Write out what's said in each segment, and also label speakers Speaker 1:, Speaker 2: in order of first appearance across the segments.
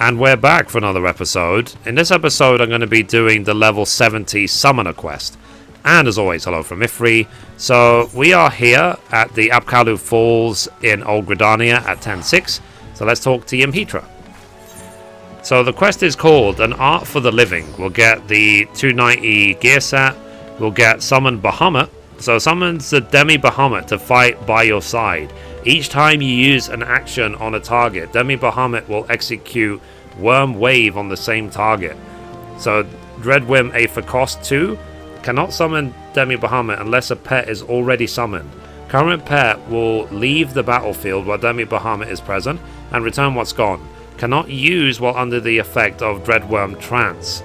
Speaker 1: And we're back for another episode. In this episode, I'm going to be doing the level 70 Summoner quest. And as always, hello from Mithrie. So we are here at the Apkalu Falls in Old Gridania at 10.6. So let's talk to Mithrie. So the quest is called An Art for the Living. We'll get the 290 gear set. We'll get Summon Bahamut. So summons the Demi Bahamut to fight by your side. Each time you use an action on a target, Demi Bahamut will execute Worm Wave on the same target. So Dreadwim A for cost 2 cannot summon Demi Bahamut unless a pet is already summoned. Current pet will leave the battlefield while Demi Bahamut is present and return what's gone. Cannot use while under the effect of Dreadworm Trance.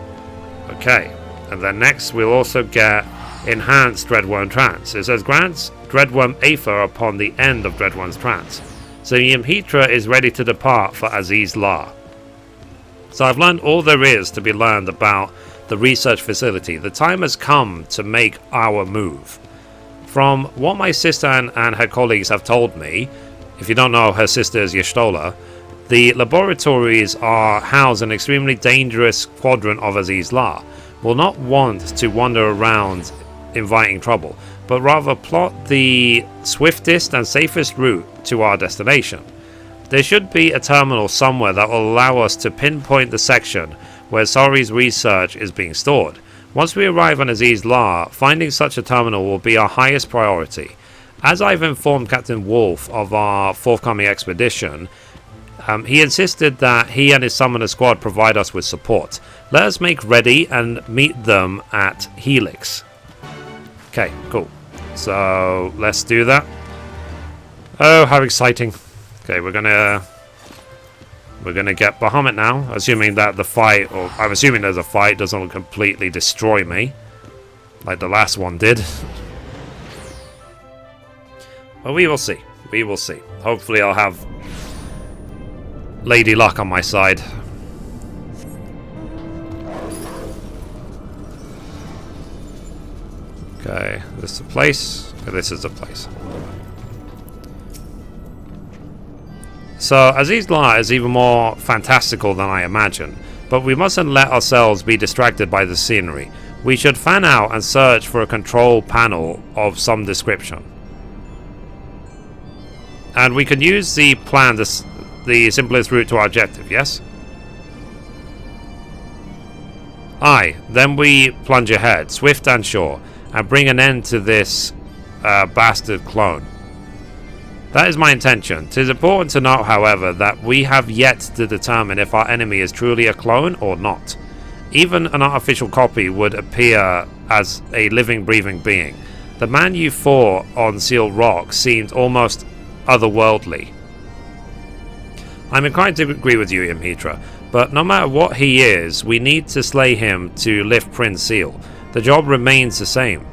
Speaker 1: Okay, and then next we'll also get Enhanced Dreadworm Trance. It says grants Dreadworm Aether upon the end of Dreadworm's Trance. So Mithrie is ready to depart for Aziz La. So I've learned all there is to be learned about the research facility. The time has come to make our move. From what my sister and her colleagues have told me, if you don't know, her sister is Y'shtola, the laboratories are housed in an extremely dangerous quadrant of Aziz La. Will not want to wander around inviting trouble, but rather plot the swiftest and safest route to our destination. There should be a terminal somewhere that will allow us to pinpoint the section where Sari's research is being stored. Once we arrive on Aziz La, finding such a terminal will be our highest priority. As I've informed Captain Wolf of our forthcoming expedition, he insisted that he and his summoner squad provide us with support. Let us make ready and meet them at Helix. Okay, cool. So let's do that. Oh, how exciting. Okay, we're gonna get Bahamut now, assuming that the fight, or I'm assuming there's a fight, doesn't completely destroy me like the last one did. But we will see. We will see. Hopefully I'll have Lady Luck on my side. Okay, this is the place. Okay, this is the place. So Aziz La is even more fantastical than I imagined, but we mustn't let ourselves be distracted by the scenery. We should fan out and search for a control panel of some description. And we can use the plan, the simplest route to our objective, yes? Aye, then we plunge ahead, swift and sure, and bring an end to this bastard clone. That is my intention. 'Tis important to note, however, that we have yet to determine if our enemy is truly a clone or not. Even an artificial copy would appear as a living, breathing being. The man you fought on Sealed Rock seemed almost otherworldly. I'm inclined to agree with you, Mithrie, but no matter what he is, we need to slay him to lift Prince Seal. The job remains the same.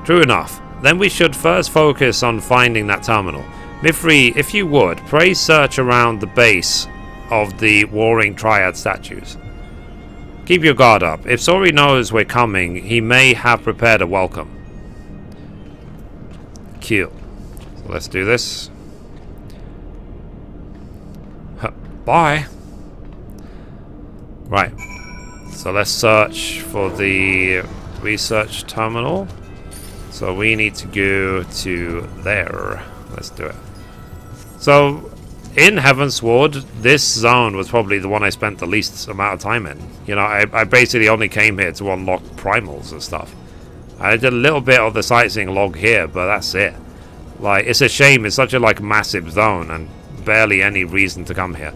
Speaker 1: True enough. Then we should first focus on finding that terminal. Mithrie, if you would, pray search around the base of the Warring Triad statues. Keep your guard up. If Sori knows we're coming, he may have prepared a welcome. Cool. So let's do this. Bye. Right. So let's search for the research terminal. So we need to go to there. Let's do it. So in Heavensward, this zone was probably the one I spent the least amount of time in. You know, I basically only came here to unlock primals and stuff. I did a little bit of the sightseeing log here, but that's it. Like, it's a shame. It's such a massive zone and barely any reason to come here.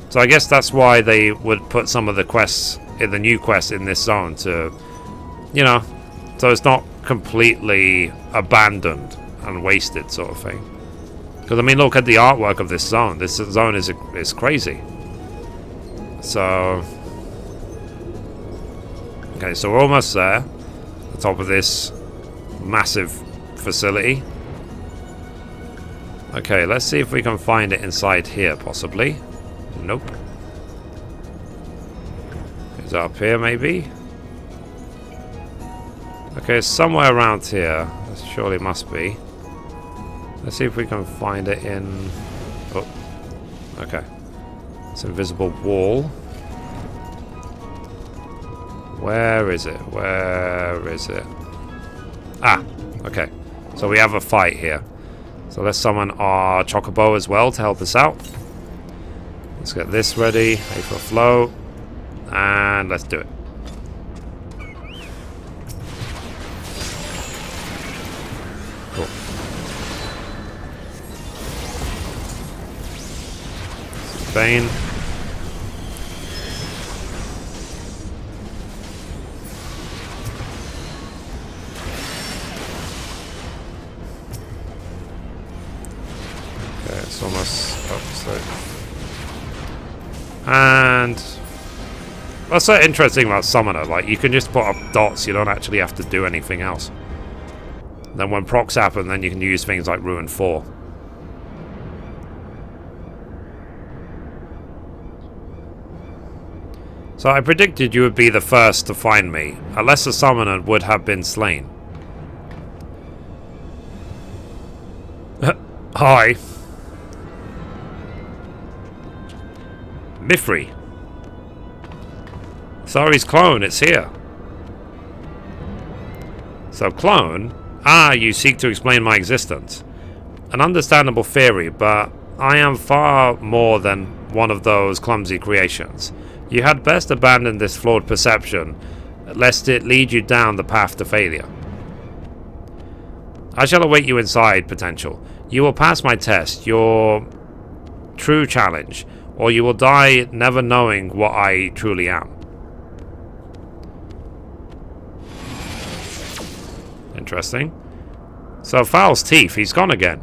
Speaker 1: So I guess that's why they would put some of the quests, in the new quests in this zone to, you know, so it's not completely abandoned and wasted sort of thing. Because I mean, look at the artwork of this zone. This zone is crazy. So okay, so we're almost there, the top of this massive facility. Okay, let's see if we can find it inside here, possibly. Nope. Is it up here, maybe? Okay, somewhere around here. It surely must be. Let's see if we can find it in... Oh, okay. It's an invisible wall. Where is it? Where is it? Ah, okay. So we have a fight here. So let's summon our Chocobo as well to help us out. Let's get this ready. A for flow. And let's do it. Cool. Bane. Okay, it's almost up. So. And that's so interesting about Summoner. Like, you can just put up dots. You don't actually have to do anything else. Then when procs happen, then you can use things like Ruin 4. So I predicted you would be the first to find me. A lesser summoner would have been slain. Hi. Mithrie. Sari's clone, it's here. So clone? Ah, you seek to explain my existence. An understandable theory, but I am far more than one of those clumsy creations. You had best abandon this flawed perception, lest it lead you down the path to failure. I shall await you inside, Potential. You will pass my test, your true challenge, or you will die never knowing what I truly am. Interesting. So Foul's teeth, he's gone again.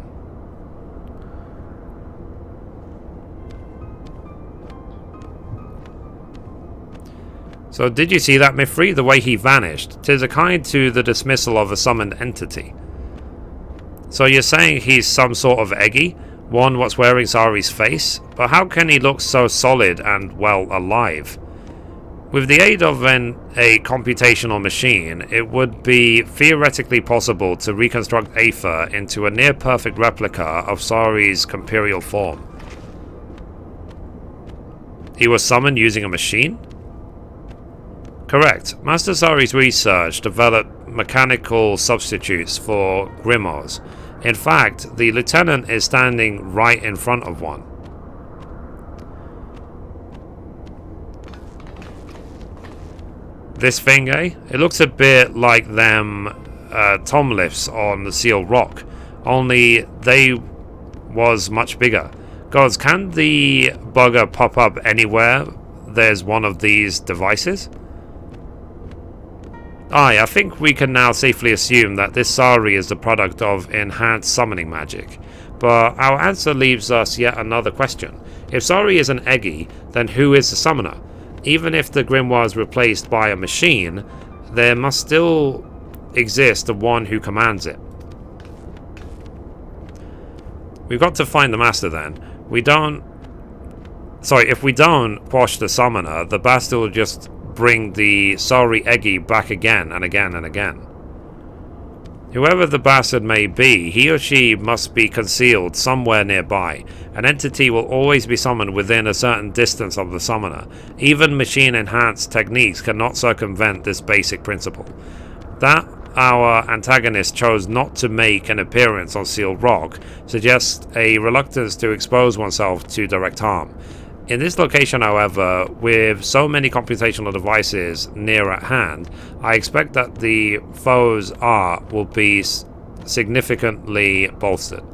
Speaker 1: So did you see that, Mithrie? The way he vanished. 'Tis akin to the dismissal of a summoned entity. So you're saying he's some sort of Eggy? One what's wearing Sari's face? But how can he look so solid and, well, alive? With the aid of a computational machine, it would be theoretically possible to reconstruct Aether into a near-perfect replica of Sari's imperial form. He was summoned using a machine? Correct. Master Sari's research developed mechanical substitutes for grimoires. In fact, the lieutenant is standing right in front of one. This thing, eh? It looks a bit like them tom lifts on the Sealed Rock, only they was much bigger. Gods, can the bugger pop up anywhere there's one of these devices? I think we can now safely assume that this Sari is the product of enhanced summoning magic. But our answer leaves us yet another question. If Sari is an Eggy, then who is the summoner? Even if the grimoire is replaced by a machine, there must still exist the one who commands it. We've got to find the master then. If we don't quash the summoner, the bastard will just bring the Sari Eggy back again and again and again. Whoever the bastard may be, he or she must be concealed somewhere nearby. An entity will always be summoned within a certain distance of the summoner. Even machine-enhanced techniques cannot circumvent this basic principle. That our antagonist chose not to make an appearance on Sealed Rock suggests a reluctance to expose oneself to direct harm. In this location, however, with so many computational devices near at hand, I expect that the foe's art will be significantly bolstered.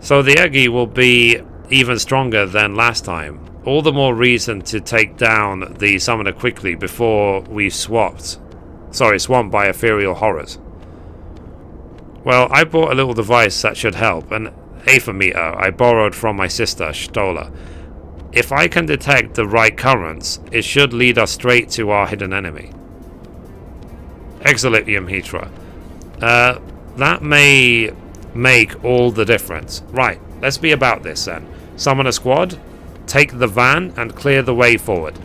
Speaker 1: So the Eggy will be even stronger than last time. All the more reason to take down the summoner quickly before we swamped by ethereal horrors. Well, I bought a little device that should help, an Aether meter I borrowed from my sister, Stola. If I can detect the right currents, it should lead us straight to our hidden enemy. Excellent, Mithrie. That may make all the difference. Right, let's be about this then. Summon a squad, take the van, and clear the way forward.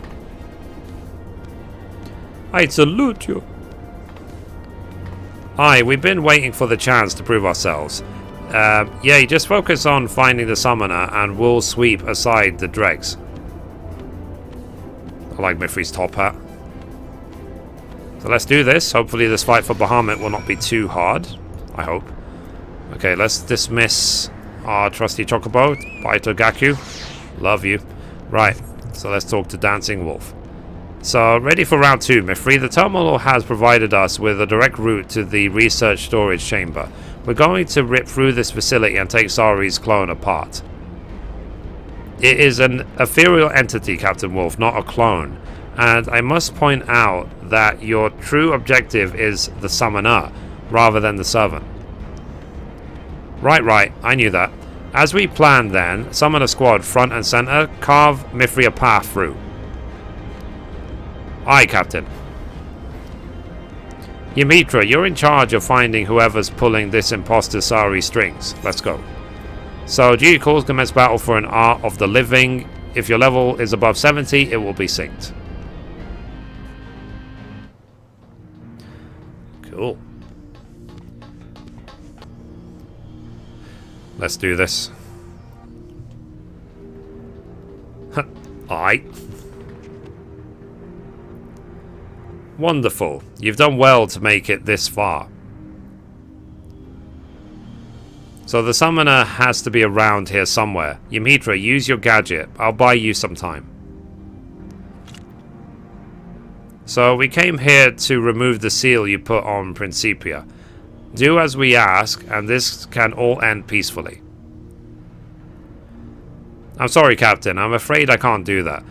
Speaker 1: I salute you. We've been waiting for the chance to prove ourselves. Yeah, you just focus on finding the summoner and we'll sweep aside the dregs. I like Mithrie's top hat. So let's do this. Hopefully this fight for Bahamut will not be too hard. I hope. Okay, let's dismiss our trusty Chocobo. Baito Gaku. Love you. Right, so let's talk to Dancing Wolf. So, ready for round 2, Mithrie. The terminal has provided us with a direct route to the research storage chamber. We're going to rip through this facility and take Sari's clone apart. It is an ethereal entity, Captain Wolf, not a clone. And I must point out that your true objective is the summoner, rather than the servant. Right, I knew that. As we planned then, summon a squad front and center, carve Mithrie a path through. Aye, Captain. Mithrie, you're in charge of finding whoever's pulling this imposter Sari strings. Let's go. So, duty calls commence battle for an Art of the Living. If your level is above 70, it will be synced. Cool. Let's do this. Aye. Wonderful. You've done well to make it this far. So the summoner has to be around here somewhere. Mithrie, use your gadget. I'll buy you some time. So we came here to remove the seal you put on Principia. Do as we ask, and this can all end peacefully. I'm sorry, Captain. I'm afraid I can't do that.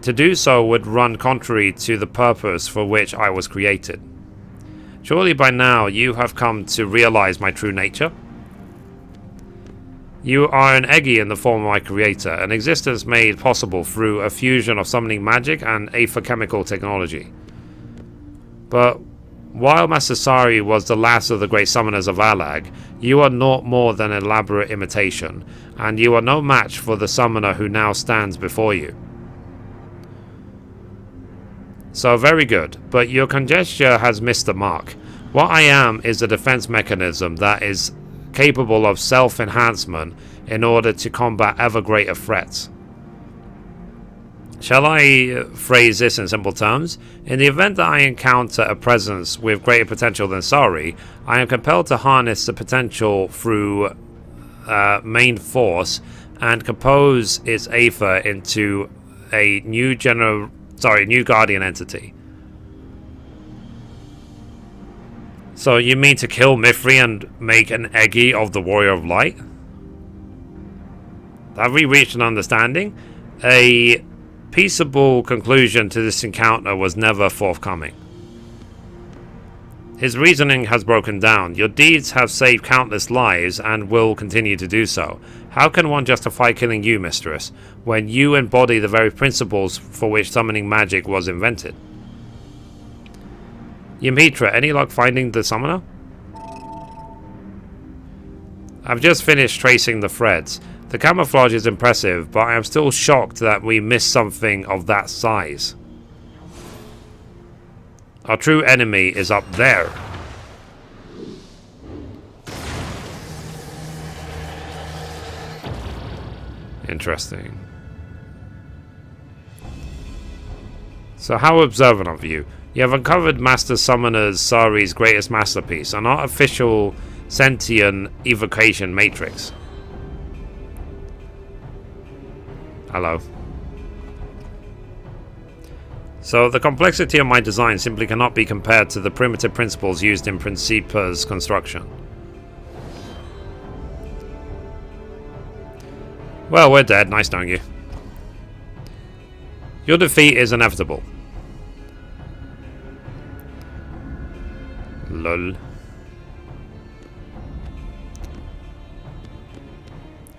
Speaker 1: To do so would run contrary to the purpose for which I was created. Surely by now you have come to realize my true nature? You are an Eggy in the form of my creator, an existence made possible through a fusion of summoning magic and aether-chemical technology. But while Master Sari was the last of the great summoners of Alag, you are naught more than an elaborate imitation, and you are no match for the summoner who now stands before you. So very good, but your conjecture has missed the mark. What I am is a defense mechanism that is capable of self-enhancement in order to combat ever greater threats. Shall I phrase this in simple terms? In the event that I encounter a presence with greater potential than Sari, I am compelled to harness the potential through main force and compose its aether into a new guardian entity. So you mean to kill Mithrie and make an Eggy of the Warrior of Light? Have we reached an understanding? A peaceable conclusion to this encounter was never forthcoming. His reasoning has broken down. Your deeds have saved countless lives and will continue to do so. How can one justify killing you, mistress, when you embody the very principles for which summoning magic was invented? Mithrie, any luck finding the summoner? I've just finished tracing the threads. The camouflage is impressive, but I am still shocked that we missed something of that size. Our true enemy is up there. Interesting. So how observant of you. You have uncovered Master Summoner's Sari's greatest masterpiece, an artificial sentient evocation matrix. Hello. So the complexity of my design simply cannot be compared to the primitive principles used in Principia's construction. Well, we're dead. Nice knowing you. Your defeat is inevitable. Lol.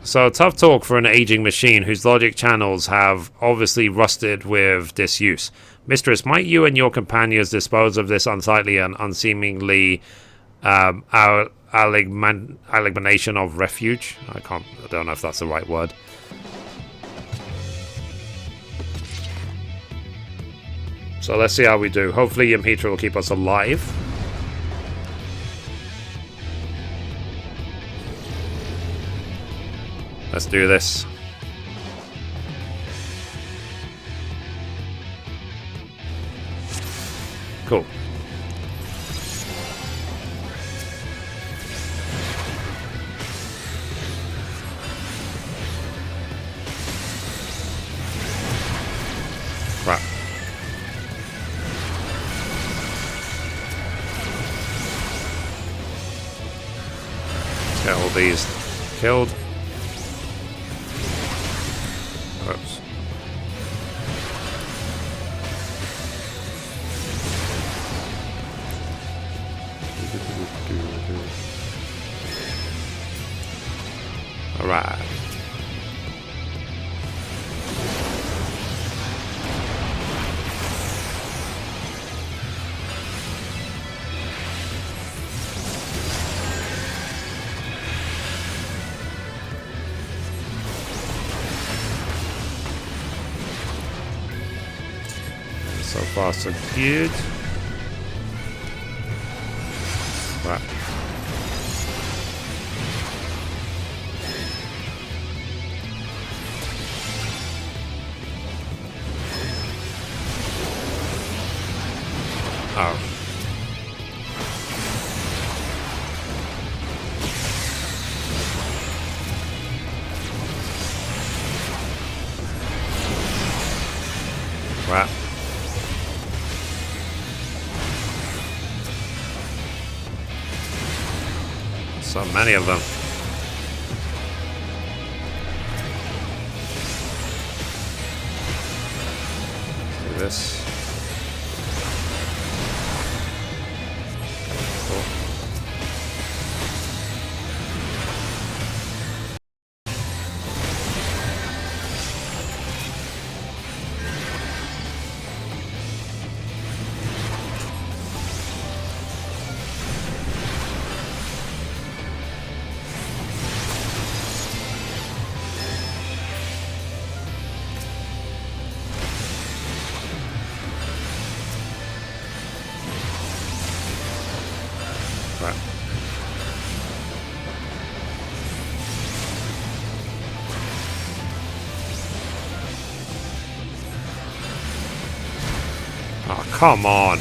Speaker 1: So, tough talk for an aging machine whose logic channels have obviously rusted with disuse. Mistress, might you and your companions dispose of this unsightly and unseemingly alignation of refuge? I don't know if that's the right word. So let's see how we do. Hopefully Mithrie will keep us alive. Let's do this. Cool. Crap. Let's get all these killed. Oops. Alright. So far, so good. Right. Oh. Right. So many of them. Let's do this. Cool. Right. Oh, come on.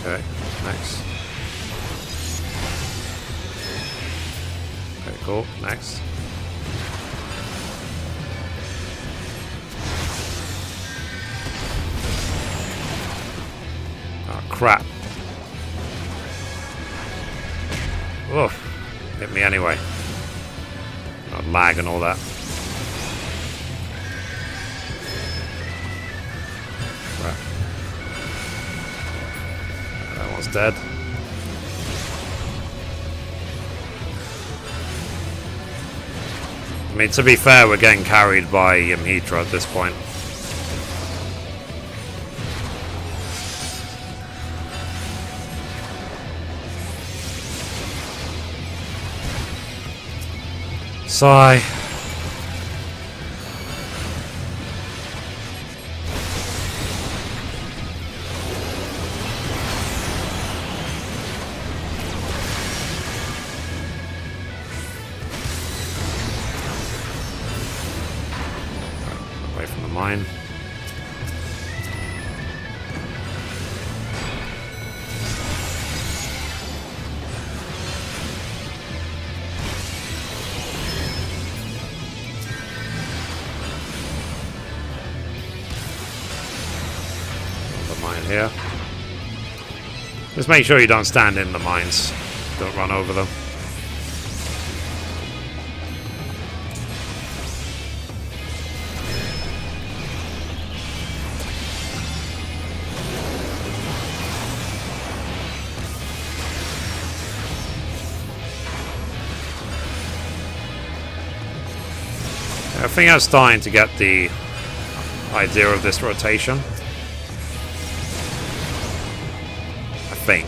Speaker 1: Okay, next. Okay, cool. Next. Oh, crap. Oof. Hit me anyway. Not lag and all that. Crap. That one's dead. I mean, to be fair, we're getting carried by Mithrie at this point. Sigh. Away from the mine. Mine here. Just make sure you don't stand in the mines. Don't run over them. I think I'm starting to get the idea of this rotation. I think.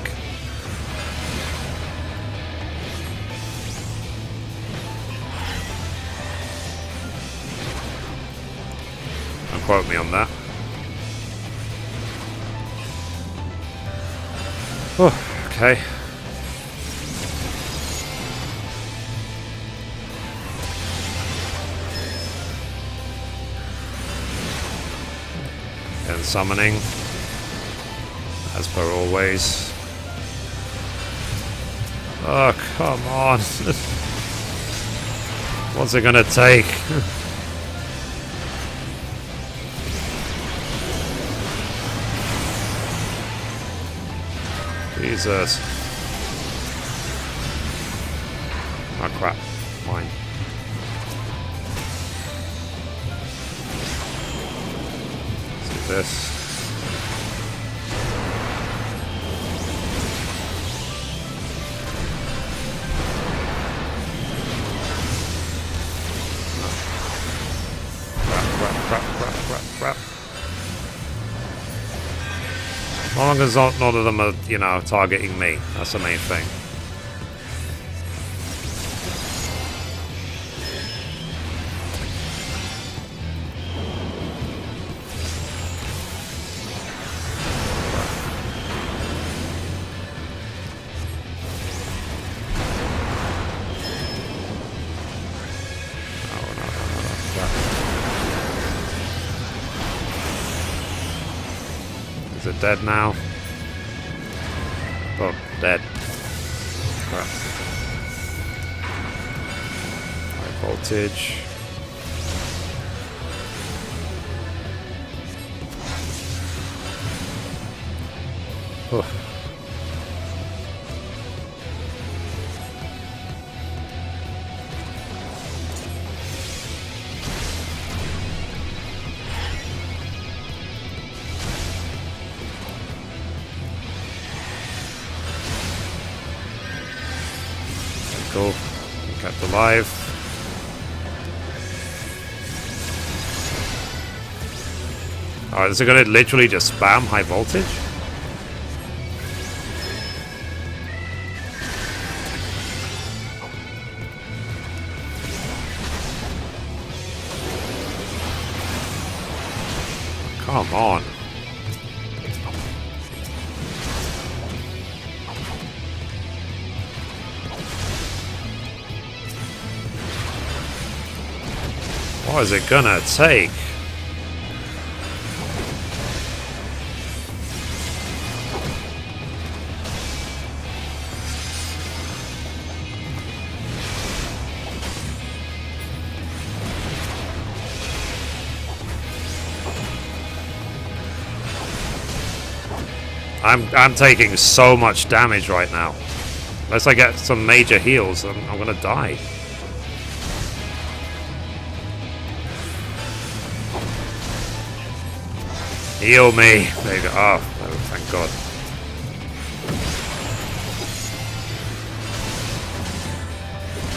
Speaker 1: Don't quote me on that. Oh, okay. And summoning, as per always. Oh, come on. What's it gonna take? Jesus. Oh crap. Mine. Let's do this. Crap. As long as none of them are, you know, targeting me. That's the main thing. Is it dead now? Oh, dead. Crap. High voltage. Oh. Cool. Kept alive. Oh, is it gonna literally just spam high voltage? Come on. What is it gonna take? I'm taking so much damage right now. Unless I get some major heals, I'm gonna die. Heal me. There you go. Oh, thank God.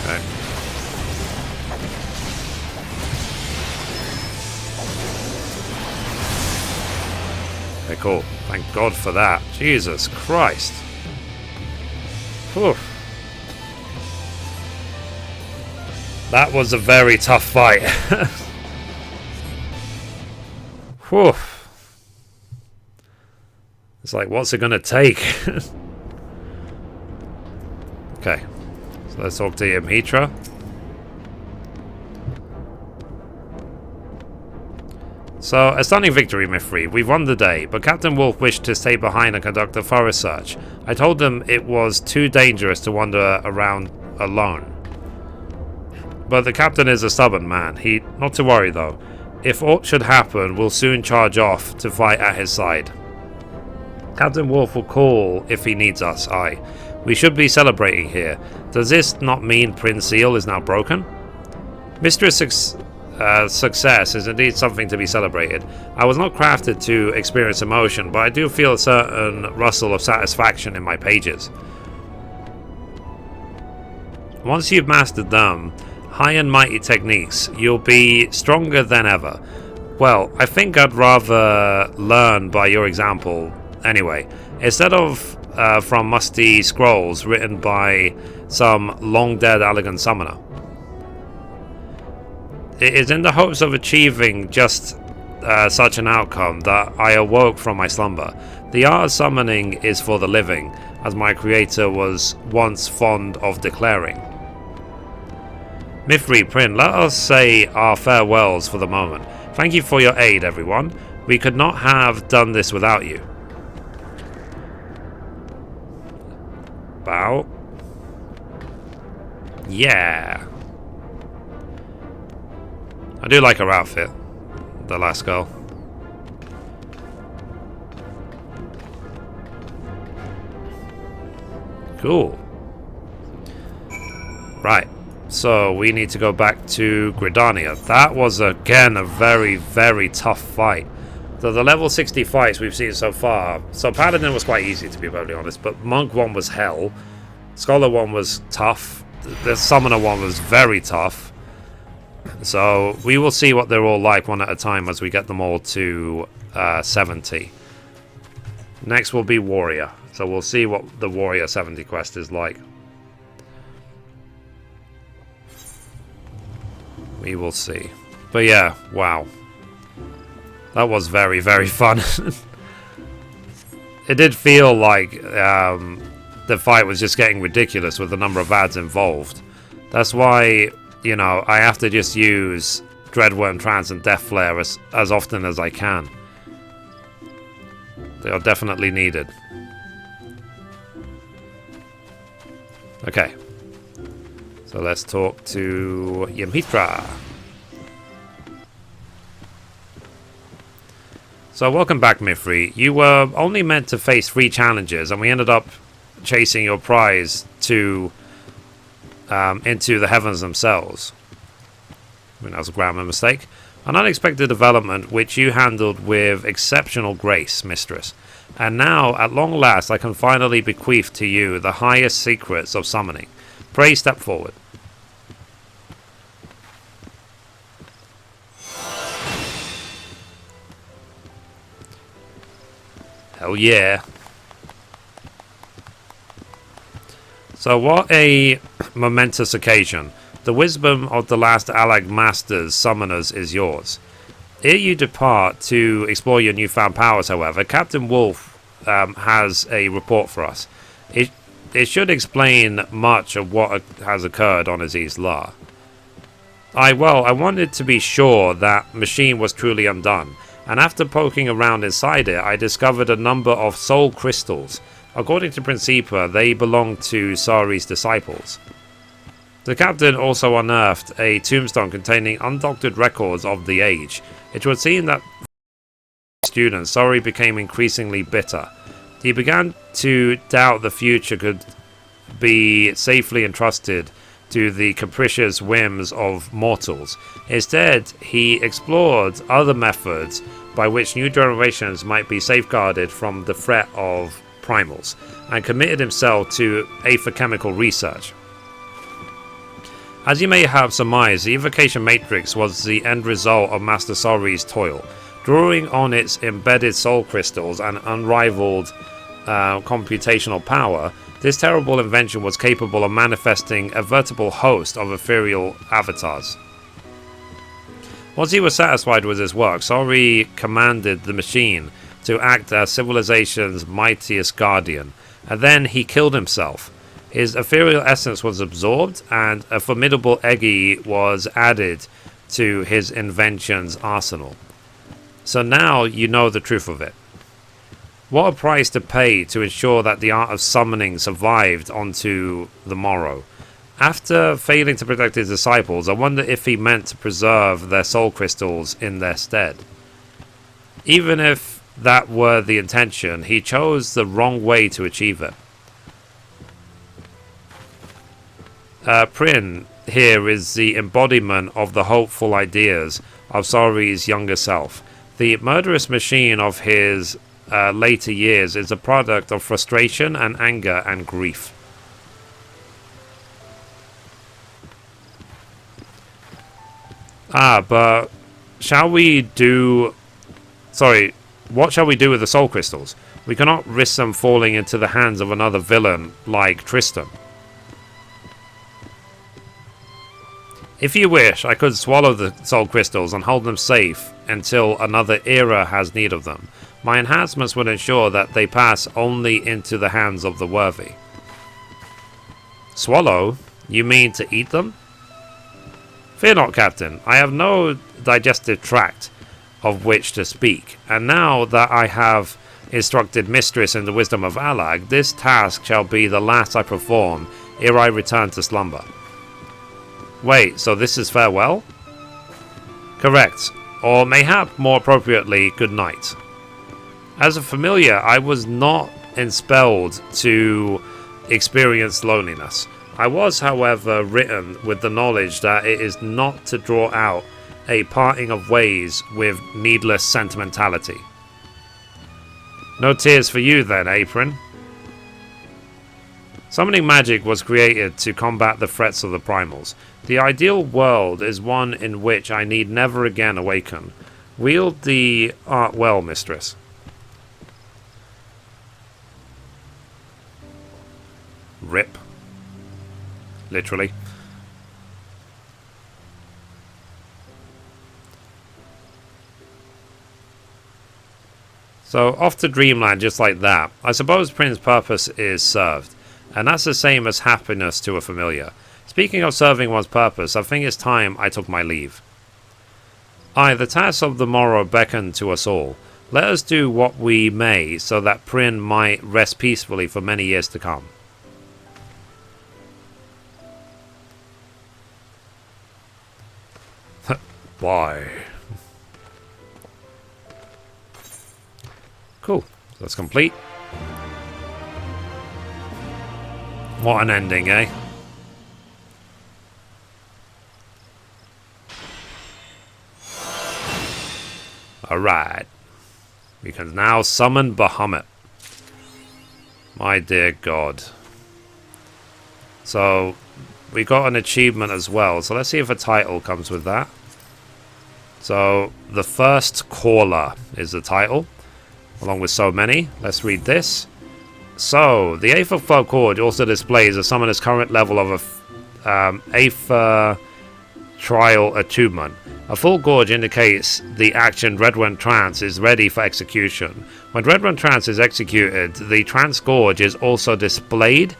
Speaker 1: Okay. Okay, cool. Thank God for that. Jesus Christ. Whew. That was a very tough fight. Whew. It's like, what's it gonna take? Okay, so let's talk to Mithrie. So, a stunning victory, Mithrie. We've won the day, but Captain Wolf wished to stay behind and conduct a thorough search. I told him it was too dangerous to wander around alone. But the captain is a stubborn man. Not to worry though. If aught should happen, we'll soon charge off to fight at his side. Captain Wolf will call if he needs us, aye. We should be celebrating here. Does this not mean Prince Seal is now broken? Mistress' success is indeed something to be celebrated. I was not crafted to experience emotion, but I do feel a certain rustle of satisfaction in my pages. Once you've mastered them, High and mighty techniques. You'll be stronger than ever. Well, I think I'd rather learn by your example anyway. Instead of from musty scrolls written by some long-dead elegant summoner. It is in the hopes of achieving just such an outcome that I awoke from my slumber. The art of summoning is for the living, as my creator was once fond of declaring. Mithrie, Prin, let us say our farewells for the moment. Thank you for your aid, everyone. We could not have done this without you. Bow. Yeah. I do like her outfit. The last girl. Cool. Right. So we need to go back to Gridania. That was again a very, very tough fight. So the level 60 fights we've seen so far. So Paladin was quite easy, to be perfectly honest, but Monk one was hell. Scholar one was tough. The Summoner one was very tough. So we will see what they're all like one at a time as we get them all to 70. Next will be Warrior. So we'll see what the Warrior 70 quest is like. We will see. But yeah, wow. That was very, very fun. It did feel like the fight was just getting ridiculous with the number of ads involved. That's why, you know, I have to just use Dreadworm Trance and Death Flare as often as I can. They are definitely needed. Okay. So let's talk to Mithrie. So welcome back, Mithrie. You were only meant to face 3 challenges, and we ended up chasing your prize to into the heavens themselves. I mean, that was a grammar mistake. An unexpected development which you handled with exceptional grace, mistress. And now, at long last, I can finally bequeath to you the highest secrets of summoning. Pray step forward. Hell yeah. So what a momentous occasion. The wisdom of the last Allag Masters summoners is yours. Ere you depart to explore your newfound powers, however, Captain Wolf has a report for us. It should explain much of what has occurred on Aziz La. I wanted to be sure that machine was truly undone, and after poking around inside it, I discovered a number of soul crystals. According to Principa, they belong to Sari's disciples. The captain also unearthed a tombstone containing undoctored records of the age. It would seem that students, Sari became increasingly bitter. He began to doubt the future could be safely entrusted to the capricious whims of mortals. Instead, he explored other methods by which new generations might be safeguarded from the threat of primals, and committed himself to aether-chemical research. As you may have surmised, the evocation matrix was the end result of Master Sari's toil. Drawing on its embedded soul crystals and unrivaled computational power, this terrible invention was capable of manifesting a veritable host of ethereal avatars. Once he was satisfied with his work, Sari commanded the machine to act as civilization's mightiest guardian, and then he killed himself. His ethereal essence was absorbed, and a formidable Eggy was added to his invention's arsenal. So now you know the truth of it. What a price to pay to ensure that the art of summoning survived onto the morrow. After failing to protect his disciples, I wonder if he meant to preserve their soul crystals in their stead. Even if that were the intention, he chose the wrong way to achieve it. Prin here is the embodiment of the hopeful ideas of Sari's younger self. The murderous machine of his later years is a product of frustration and anger and grief. But shall we do... Sorry, what shall we do with the soul crystals? We cannot risk them falling into the hands of another villain like Tristan. If you wish, I could swallow the soul crystals and hold them safe until another era has need of them. My enhancements would ensure that they pass only into the hands of the worthy. Swallow? You mean to eat them? Fear not, Captain. I have no digestive tract of which to speak, and now that I have instructed Mistress in the wisdom of Alag, this task shall be the last I perform ere I return to slumber. Wait, so this is farewell? Correct, or mayhap more appropriately, good night. As a familiar, I was not expelled to experience loneliness. I was, however, written with the knowledge that it is not to draw out a parting of ways with needless sentimentality. No tears for you then, Apron. Summoning magic was created to combat the threats of the primals. The ideal world is one in which I need never again awaken. Wield the art well, Mistress. Rip. Literally. So, off to Dreamland just like that. I suppose Prince's purpose is served, and that's the same as happiness to a familiar. Speaking of serving one's purpose, I think it's time I took my leave. Aye, the tasks of the morrow beckon to us all. Let us do what we may so that Prin might rest peacefully for many years to come. Bye. Cool. That's complete. What an ending, eh? Alright. We can now summon Bahamut. My dear God. So, we got an achievement as well. So let's see if a title comes with that. So, the first caller is the title, along with so many. Let's read this. So, the Aether Flow Cord also displays a summoner's current level of Aether Trial Attunement. A full gorge indicates the action Dreadwind Trance is ready for execution. When Dreadwind Trance is executed, the Trance Gorge is also displayed,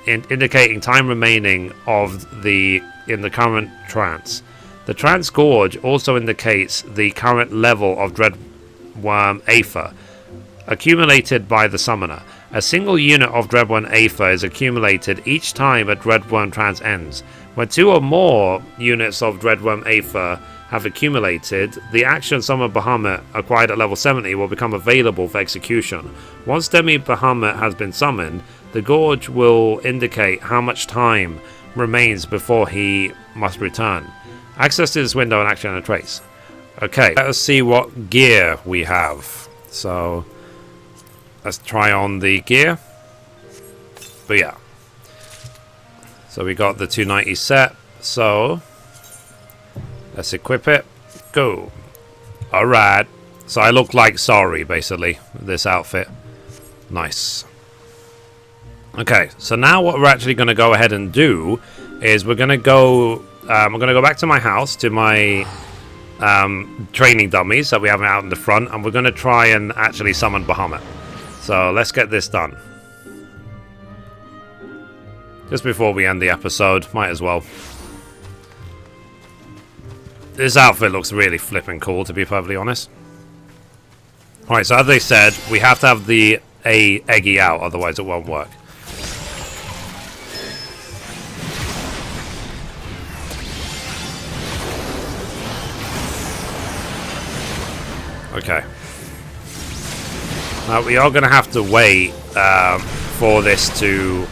Speaker 1: indicating time remaining in the current trance. The Trance Gorge also indicates the current level of Dreadworm Aether accumulated by the summoner. A single unit of Dreadworm Aether is accumulated each time a Dreadworm Trance ends. When two or more units of Dreadworm Aether have accumulated, the action Summon Bahamut acquired at level 70 will become available for execution. Once Demi Bahamut has been summoned, the Gorge will indicate how much time remains before he must return. Access to this window and action and a trace. Okay, let us see what gear we have. So, let's try on the gear. But yeah. So we got the 290 set. So, let's equip it. Go. Alright. So I look like Sorry, basically, this outfit. Nice. Okay, so now what we're actually going to go ahead and do is we're going to go... I'm going to go back to my house, to my training dummies that we have out in the front, and we're going to try and actually summon Bahamut. So let's get this done. Just before we end the episode, might as well. This outfit looks really flipping cool, to be perfectly honest. Alright, so as they said, we have to have the Eggy out, otherwise it won't work. Okay. Now we are going to have to wait for this to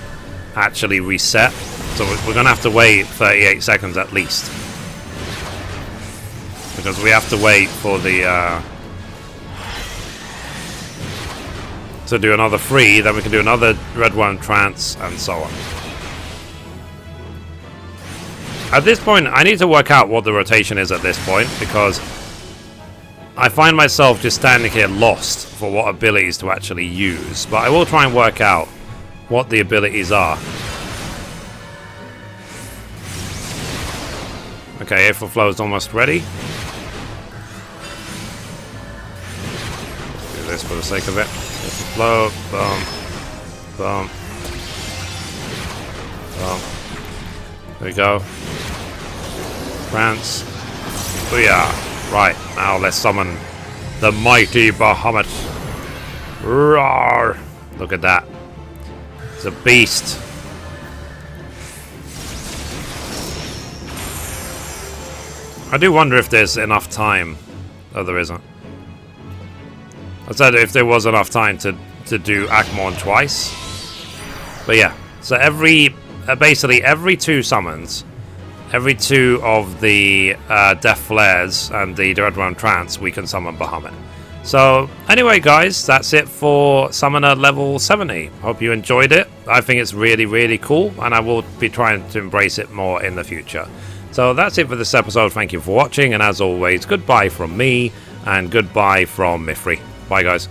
Speaker 1: actually reset. So we're going to have to wait 38 seconds at least. Because we have to wait for the... to do another 3, then we can do another Dreadworm Trance, and so on. At this point, I need to work out what the rotation is at this point, because I find myself just standing here lost for what abilities to actually use. But I will try and work out what the abilities are. Okay, Air for Flow is almost ready. Let's do this for the sake of it. Air for Flow, boom, boom, boom. There we go. France. Booyah. Right, now let's summon the mighty Bahamut. Roar! Look at that. It's a beast. I do wonder if there's enough time. Oh, there isn't. I said if there was enough time to do Akmon twice. But yeah, so basically every 2 summons, every 2 of the Death Flares and the Direct Realm Trance, we can summon Bahamut. So anyway, guys, that's it for Summoner level 70. Hope you enjoyed it. I think it's really, really cool, and I will be trying to embrace it more in the future. So that's it for this episode. Thank you for watching, and as always, goodbye from me, and goodbye from Mithrie. Bye, guys.